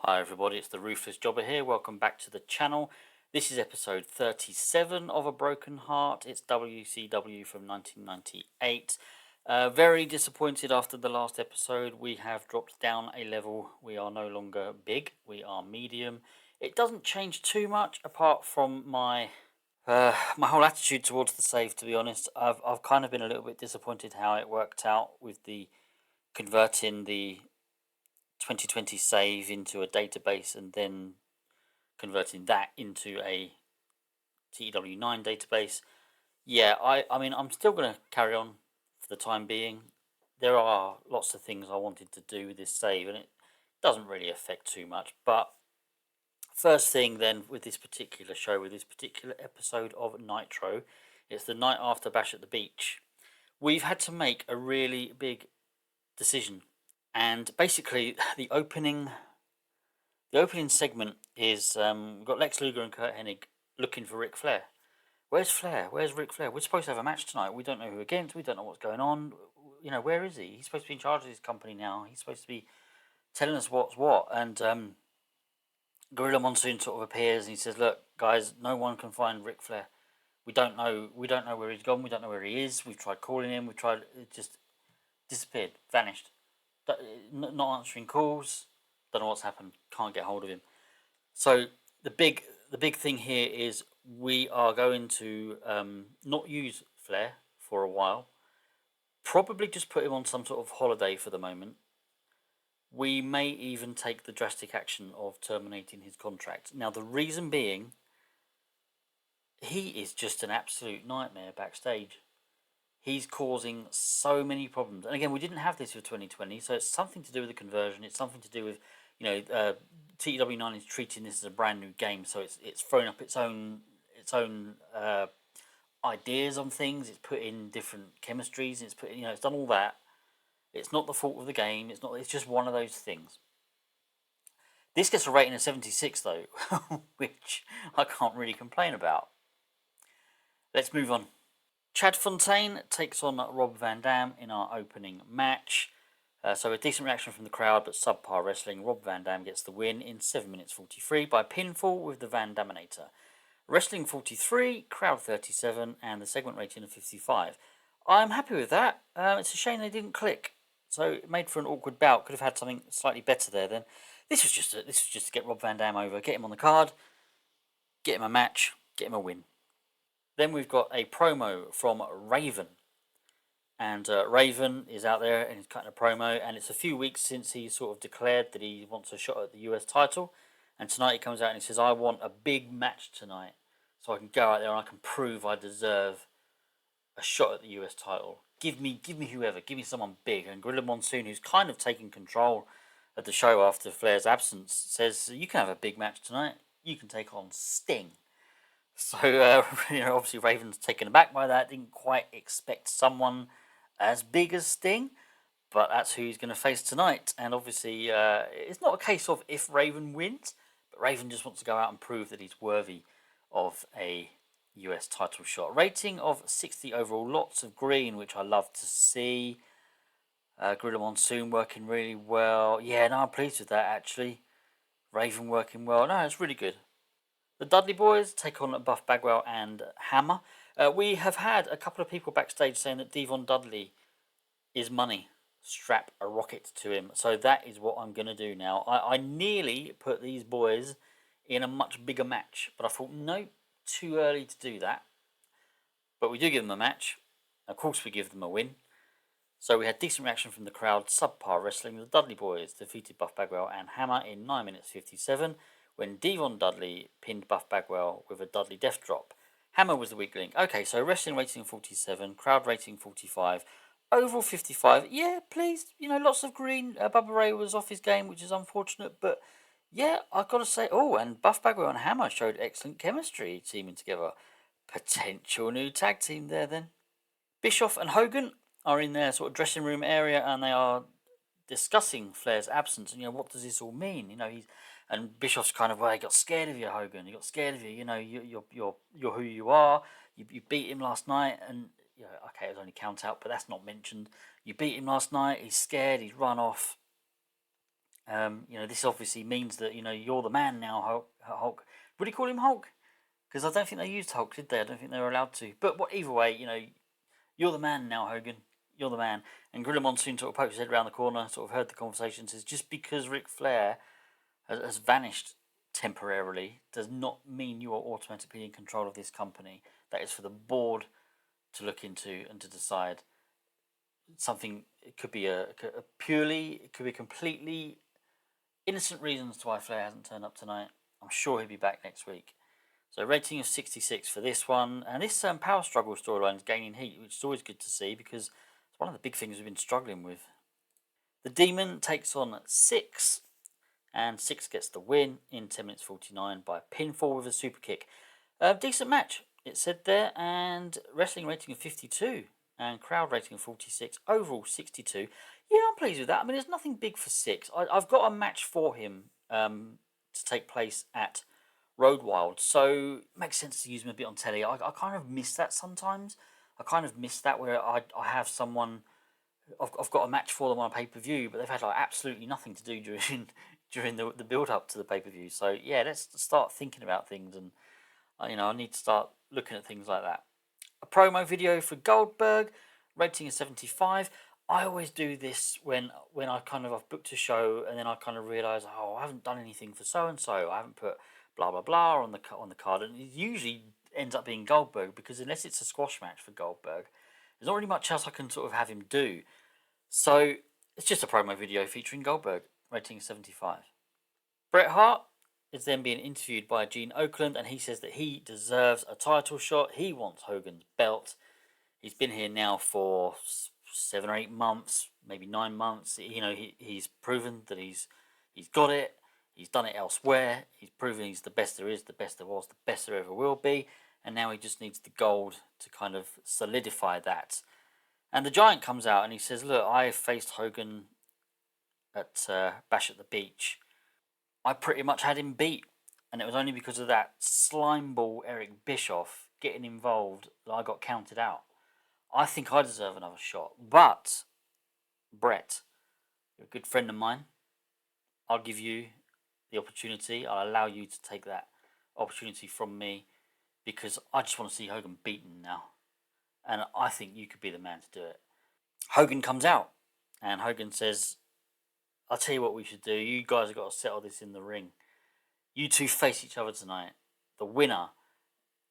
Hi everybody, it's the Ruthless Jobber here. Welcome back to the channel. This is episode 37 of A Broken Heart. It's WCW from 1998. Very disappointed after the last episode. We have dropped down a level. We are no longer big, we are medium. It doesn't change too much apart from my whole attitude towards the save, to be honest. I've kind of been a little bit disappointed how it worked out with the converting the 2020 save into a database and then converting that into a TEW9 database. Yeah, I mean, I'm still going to carry on for the time being. There are lots of things I wanted to do with this save, and it doesn't really affect too much. But first thing then, with this particular show, with this particular episode of Nitro, it's the night after Bash at the Beach. We've had to make a really big decision. And basically, the opening segment is we've got Lex Luger and Kurt Hennig looking for Ric Flair. Where's Flair? Where's Ric Flair? We're supposed to have a match tonight. We don't know who against. We don't know what's going on. You know, where is he? He's supposed to be in charge of his company now. He's supposed to be telling us what's what. And Gorilla Monsoon sort of appears and he says, "Look, guys, no one can find Ric Flair. We don't know where he's gone. We don't know where he is. We've tried calling him. It just disappeared, vanished. Not answering calls. Don't know what's happened. Can't get hold of him." So the big thing here is we are going to not use Flair for a while. Probably just put him on some sort of holiday for the moment. We may even take the drastic action of terminating his contract. Now the reason being, he is just an absolute nightmare backstage. He's causing so many problems. And again, we didn't have this for 2020, so it's something to do with the conversion. It's something to do with, TEW9 is treating this as a brand new game, so it's thrown up its own ideas on things. It's put in different chemistries. It's done all that. It's not the fault of the game. It's just one of those things. This gets a rating of 76 though, which I can't really complain about. Let's move on. Chad Fontaine takes on Rob Van Dam in our opening match. So a decent reaction from the crowd, but subpar wrestling. Rob Van Dam gets the win in 7 minutes 43 by pinfall with the Van Daminator. Wrestling 43, crowd 37, and the segment rating of 55. I'm happy with that. It's a shame they didn't click. So it made for an awkward bout. Could have had something slightly better there then. This was just to get Rob Van Dam over, get him on the card, get him a match, get him a win. Then we've got a promo from Raven. And Raven is out there and he's cutting a promo. And it's a few weeks since he sort of declared that he wants a shot at the US title. And tonight he comes out and he says, "I want a big match tonight. So I can go out there and I can prove I deserve a shot at the US title. Give me whoever. Give me someone big." And Gorilla Monsoon, who's kind of taken control of the show after Flair's absence, says, "You can have a big match tonight. You can take on Sting." So, obviously Raven's taken aback by that. Didn't quite expect someone as big as Sting, but that's who he's going to face tonight. And obviously, it's not a case of if Raven wins, but Raven just wants to go out and prove that he's worthy of a US title shot. Rating of 60 overall, lots of green, which I love to see. Gorilla Monsoon working really well. Yeah, no, I'm pleased with that actually. Raven working well. No, it's really good. The Dudley Boys take on Buff Bagwell and Hammer. We have had a couple of people backstage saying that Devon Dudley is money. Strap a rocket to him. So that is what I'm going to do now. I nearly put these boys in a much bigger match, but I thought, no, too early to do that. But we do give them a match. Of course we give them a win. So we had decent reaction from the crowd. Subpar wrestling. The Dudley Boys defeated Buff Bagwell and Hammer in 9 minutes 57. When Devon Dudley pinned Buff Bagwell with a Dudley Death Drop. Hammer was the weak link. Okay, so wrestling rating 47, crowd rating 45, overall 55. Yeah, please, lots of green. Bubba Ray was off his game, which is unfortunate, but yeah, I've got to say, and Buff Bagwell and Hammer showed excellent chemistry teaming together. Potential new tag team there then. Bischoff and Hogan are in their sort of dressing room area and they are discussing Flair's absence and what does this all mean? And Bischoff's kind of, well, he got scared of you, Hogan. He got scared of you. You're who you are. You beat him last night, and okay, it was only count out, but that's not mentioned. You beat him last night. He's scared. He's run off. This obviously means that you're the man now, Hulk. Would he call him Hulk? Because I don't think they used Hulk, did they? I don't think they were allowed to. But either way, you're the man now, Hogan. You're the man. And Gorilla Monsoon sort of pokes his head around the corner, sort of heard the conversation, says just because Ric Flair has vanished temporarily does not mean you are automatically in control of this company. That is for the board to look into and to decide something. It could be it could be completely innocent reasons to why Flair hasn't turned up tonight. I'm sure he'll be back next week. So rating of 66 for this one. And this power struggle storyline is gaining heat, which is always good to see because it's one of the big things we've been struggling with. The Demon takes on Six, and Six gets the win in 10 minutes 49 by pinfall with a super kick. Decent match, it said there, and wrestling rating of 52 and crowd rating of 46, overall 62. Yeah, I'm pleased with that. I mean, there's nothing big for Six. I've got a match for him to take place at Road Wild, so it makes sense to use him a bit on telly. I kind of miss that sometimes. I kind of miss that where I have someone, I've got a match for them on a pay-per-view, but they've had like absolutely nothing to do during the build-up to the pay-per-view. So yeah, let's start thinking about things, and I need to start looking at things like that. A promo video for Goldberg, rating is 75. I always do this when I've booked a show and then I kind of realise, oh, I haven't done anything for so and so. I haven't put blah blah blah on the card, and it usually ends up being Goldberg because unless it's a squash match for Goldberg, there's not really much else I can sort of have him do. So it's just a promo video featuring Goldberg, rating 75. Bret Hart is then being interviewed by Gene Okerlund, and he says that he deserves a title shot. He wants Hogan's belt. He's been here now for 7 or 8 months, maybe 9 months. He's proven that he's got it. He's done it elsewhere. He's proven he's the best there is, the best there was, the best there ever will be. And now he just needs the gold to kind of solidify that. And the Giant comes out and he says, look, I faced Hogan at Bash at the Beach. I pretty much had him beat. And it was only because of that slimeball Eric Bischoff getting involved that I got counted out. I think I deserve another shot. But, Bret, you're a good friend of mine. I'll give you the opportunity. I'll allow you to take that opportunity from me because I just want to see Hogan beaten now. And I think you could be the man to do it. Hogan comes out and Hogan says, I'll tell you what we should do. You guys have got to settle this in the ring. You two face each other tonight. The winner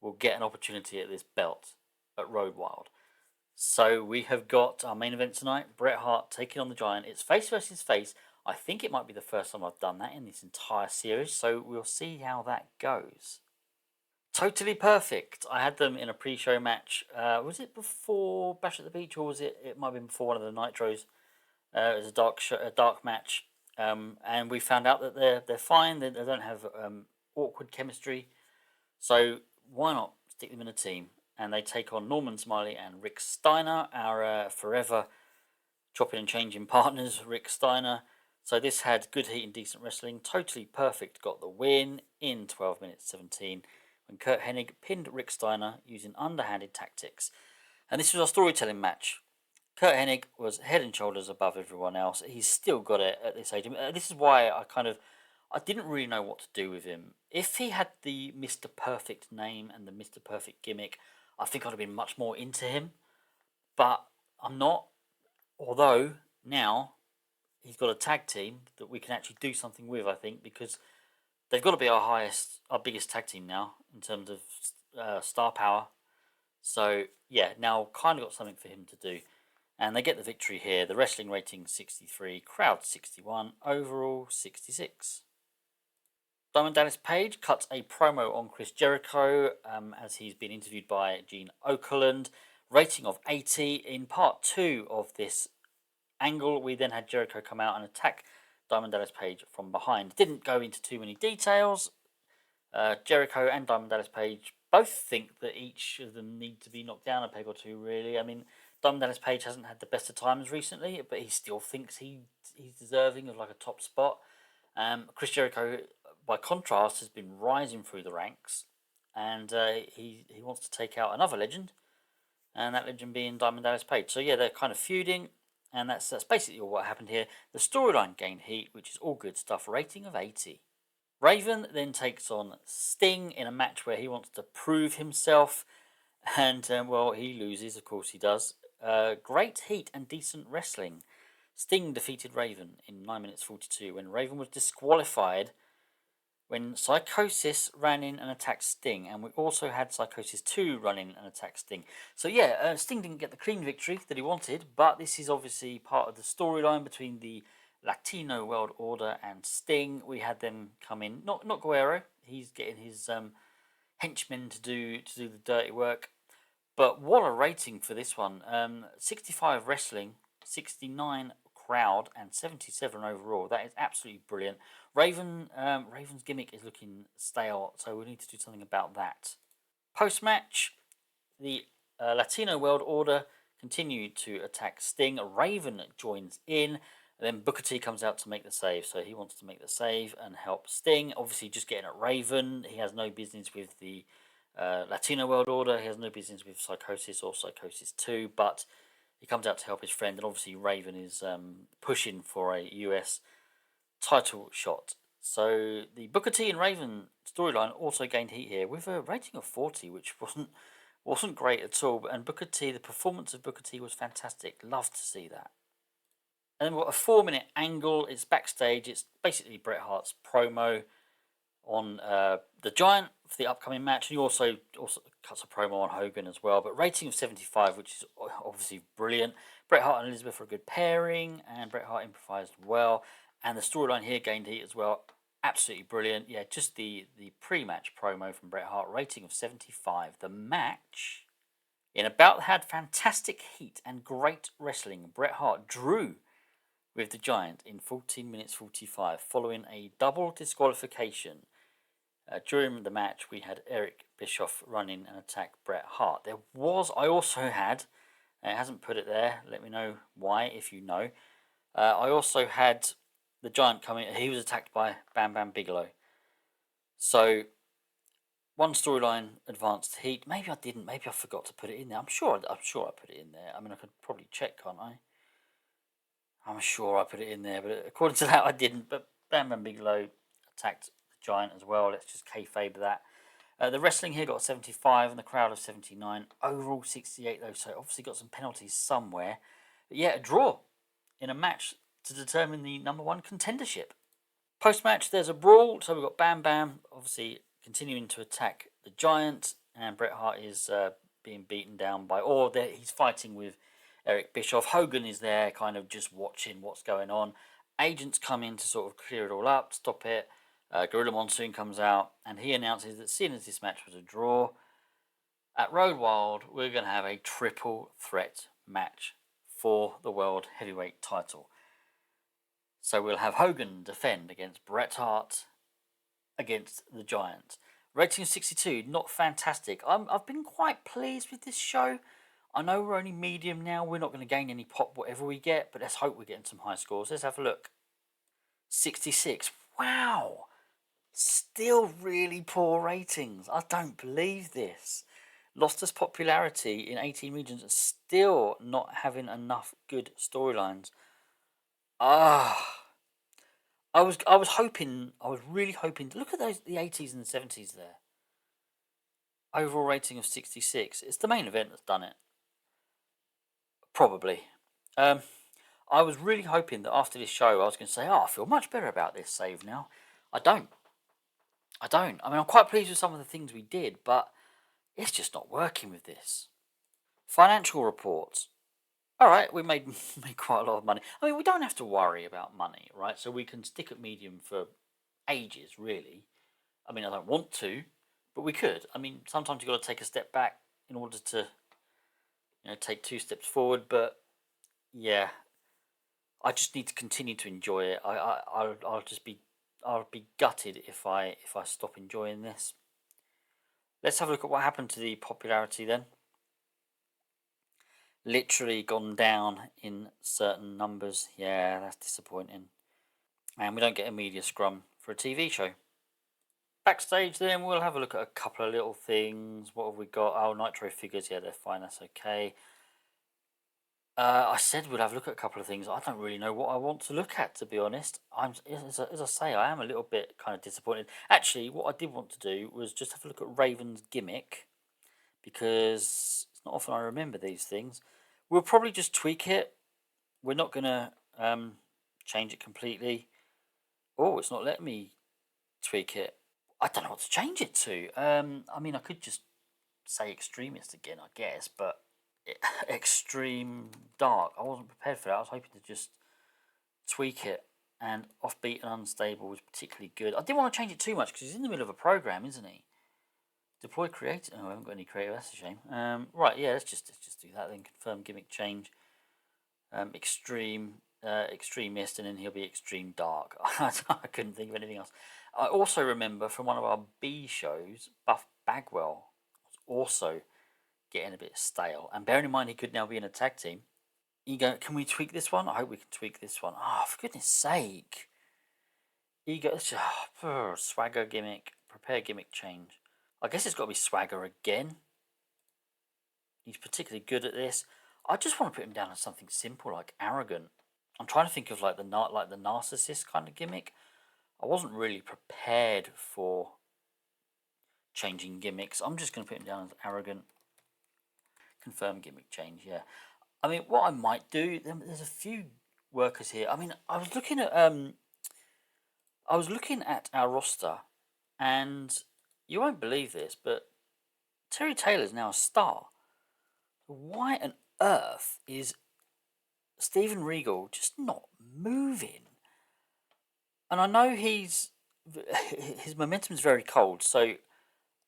will get an opportunity at this belt at Road Wild. So we have got our main event tonight, Bret Hart taking on the Giant. It's face versus face. I think it might be the first time I've done that in this entire series, so we'll see how that goes. Totally Perfect. I had them in a pre-show match. Was it before Bash at the Beach, or was it? It might have been before one of the Nitros. It was a dark match, and we found out that they're fine. They don't have awkward chemistry, so why not stick them in a team? And they take on Norman Smiley and Rick Steiner, our forever chopping and changing partners, Rick Steiner. So this had good heat and decent wrestling. Totally Perfect got the win in 12 minutes 17 when Kurt Hennig pinned Rick Steiner using underhanded tactics. And this was our storytelling match. Kurt Hennig was head and shoulders above everyone else. He's still got it at this age. This is why I didn't really know what to do with him. If he had the Mr. Perfect name and the Mr. Perfect gimmick, I think I'd have been much more into him. But I'm not. Although now he's got a tag team that we can actually do something with, I think, because they've got to be our biggest tag team now in terms of star power. So yeah, now kind of got something for him to do. And they get the victory here. The wrestling rating 63, crowd 61, overall 66. Diamond Dallas Page cuts a promo on Chris Jericho as he's been interviewed by Gene Okerlund. Rating of 80. In part 2 of this angle, we then had Jericho come out and attack Diamond Dallas Page from behind. Didn't go into too many details. Jericho and Diamond Dallas Page both think that each of them need to be knocked down a peg or two, really. I mean, Diamond Dallas Page hasn't had the best of times recently, but he still thinks he's deserving of like a top spot. Chris Jericho, by contrast, has been rising through the ranks, and he wants to take out another legend, and that legend being Diamond Dallas Page. So yeah, they're kind of feuding. And that's basically all what happened here. The storyline gained heat, which is all good stuff. Rating of 80. Raven then takes on Sting in a match where he wants to prove himself. And, well, he loses, of course he does. Great heat and decent wrestling. Sting defeated Raven in 9 minutes 42 when Raven was disqualified when Psychosis ran in and attacked Sting, and we also had Psychosis 2 run in and attack Sting. So yeah, Sting didn't get the clean victory that he wanted, but this is obviously part of the storyline between the Latino World Order and Sting. We had them come in, not Guerrero. He's getting his henchmen to do the dirty work. But what a rating for this one! 65 wrestling, 69 crowd, and 77 overall. That is absolutely brilliant. Raven's gimmick is looking stale, so we need to do something about that. Post match, the Latino World Order continue to attack Sting. Raven joins in. Then Booker T comes out to make the save, so he wants to make the save and help Sting. Obviously, just getting at Raven. He has no business with the Latino World Order. He has no business with Psychosis or Psychosis 2, but he comes out to help his friend, and obviously Raven is pushing for a US title shot. So the Booker T and Raven storyline also gained heat here with a rating of 40, which wasn't great at all. And Booker T, the performance of Booker T was fantastic. Love to see that. And then we've got a 4-minute angle. It's backstage. It's basically Bret Hart's promo on the Giant for the upcoming match, and he also cuts a promo on Hogan as well. But rating of 75, which is obviously brilliant. Bret Hart and Elizabeth are a good pairing, and Bret Hart improvised well. And the storyline here gained heat as well. Absolutely brilliant. Yeah, just the pre-match promo from Bret Hart, rating of 75. The match in a bout had fantastic heat and great wrestling. Bret Hart drew with the Giant in 14 minutes 45, following a double disqualification. During the match, we had Eric Bischoff run in and attack Bret Hart. I also had, it hasn't put it there, let me know why if you know. I also had the Giant coming, he was attacked by Bam Bam Bigelow. So, one storyline advanced heat. Maybe I didn't, maybe I forgot to put it in there. I'm sure I put it in there. I mean, I could probably check, can't I? I'm sure I put it in there, but according to that, I didn't. But Bam Bam Bigelow attacked the Giant as well. Let's just kayfabe that. The wrestling here got 75 and the crowd of 79. Overall 68 though, so obviously got some penalties somewhere. But yeah, a draw in a match to determine the number one contendership. Post-match, there's a brawl. So we've got Bam Bam obviously continuing to attack the Giant, and Bret Hart is being beaten down by, he's fighting with Eric Bischoff. Hogan is there kind of just watching what's going on. Agents come in to sort of clear it all up, stop it. Gorilla Monsoon comes out and he announces that seeing as this match was a draw, at Road Wild we're going to have a triple threat match for the World Heavyweight title. So we'll have Hogan defend against Bret Hart against the Giant. Rating of 62, not fantastic. I've been quite pleased with this show. I know we're only medium now. We're not going to gain any pop whatever we get, but let's hope we're getting some high scores. Let's have a look. 66. Wow. Still really poor ratings. I don't believe this. Lost its popularity in 18 regions and still not having enough good storylines. I was really hoping. Look at those, the 80s and the 70s there. Overall rating of 66. It's the main event that's done it. Probably. I was really hoping that after this show I was going to say, I feel much better about this save now. I don't. I mean, I'm quite pleased with some of the things we did, but it's just not working with this. Financial reports. All right, we made quite a lot of money. I mean, we don't have to worry about money, right? So we can stick at medium for ages, really. I mean, I don't want to, but we could. I mean, sometimes you've got to take a step back in order to, take 2 steps forward. But yeah, I just need to continue to enjoy it. I'll be gutted if I stop enjoying this. Let's have a look at what happened to the popularity then. Literally gone down in certain numbers. Yeah, that's disappointing. And we don't get a media scrum for a TV show. Backstage then, we'll have a look at a couple of little things. What have we got? Oh, Nitro figures. Yeah, they're fine. That's okay. I said we'll have a look at a couple of things. I don't really know what I want to look at, to be honest. As I say, I am a little bit kind of disappointed. Actually, what I did want to do was just have a look at Raven's gimmick, because it's not often I remember these things. We'll probably just tweak it. We're not going to change it completely. Oh, it's not letting me tweak it. I don't know what to change it to. I mean, I could just say extremist again, I guess, but extreme dark. I wasn't prepared for that. I was hoping to just tweak it, and offbeat and unstable was particularly good. I didn't want to change it too much because he's in the middle of a program, isn't he? Deploy creative. Oh, I haven't got any creative. That's a shame. Right, yeah, let's just do that then. Confirm gimmick change. Extreme, extremist, and then he'll be extreme dark. I couldn't think of anything else. I also remember from one of our B shows, Buff Bagwell was also getting a bit stale. And bearing in mind he could now be in a tag team. Ego, can we tweak this one? I hope we can tweak this one. Oh, for goodness sake. Ego, swagger gimmick, prepare gimmick change. I guess it's got to be swagger again. He's particularly good at this. I just want to put him down as something simple like arrogant. I'm trying to think of like the narcissist kind of gimmick. I wasn't really prepared for changing gimmicks. I'm just going to put him down as arrogant. Confirm gimmick change. Yeah. I mean, what I might do. There's a few workers here. I mean, I was looking at our roster, and you won't believe this, but Terry Taylor's now a star. Why on earth is Steven Regal just not moving? And I know his momentum is very cold, so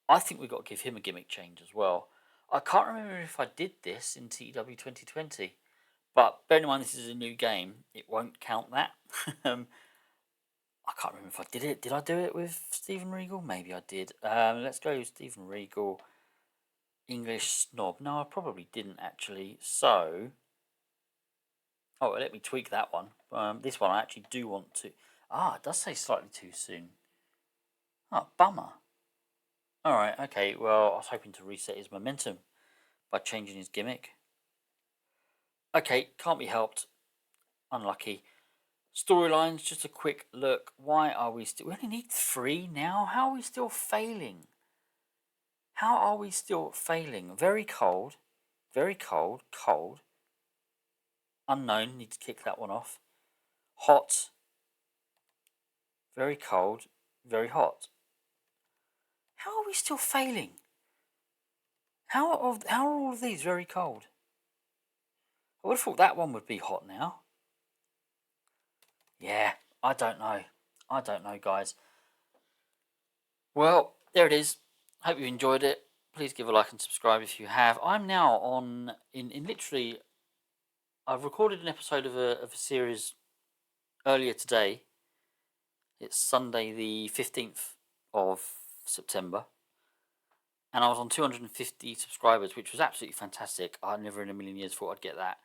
I think we've got to give him a gimmick change as well. I can't remember if I did this in TEW 2020, but bearing in mind this is a new game, it won't count that. I can't remember if I did it. Did I do it with Steven Regal? Maybe I did. Let's go Steven Regal. English snob. No, I probably didn't actually. So, oh, let me tweak that one. This one I actually do want to. Ah, it does say slightly too soon. Oh, bummer. Alright, okay, well, I was hoping to reset his momentum by changing his gimmick. Okay, can't be helped. Unlucky. Storylines, just a quick look. Why are we still... We only need 3 now? How are we still failing? How are we still failing? Very cold. Very cold. Cold. Unknown. Need to kick that one off. Hot. Very cold. Very hot. How are we still failing? How are all of these very cold? I would have thought that one would be hot now. Yeah, I don't know. I don't know, guys. Well, there it is. Hope you enjoyed it. Please give a like and subscribe if you have. I'm now on in literally. I've recorded an episode of a series earlier today. It's Sunday the 15th of September, and I was on 250 subscribers, which was absolutely fantastic. I never in a million years thought I'd get that.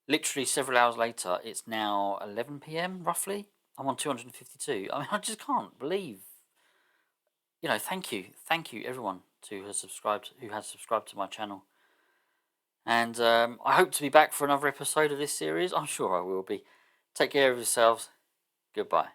Literally several hours later, it's now 11 p.m. roughly. I'm on 252. I mean, I just can't believe. You know, thank you everyone who has subscribed to my channel. And I hope to be back for another episode of this series. I'm sure I will be. Take care of yourselves. Goodbye.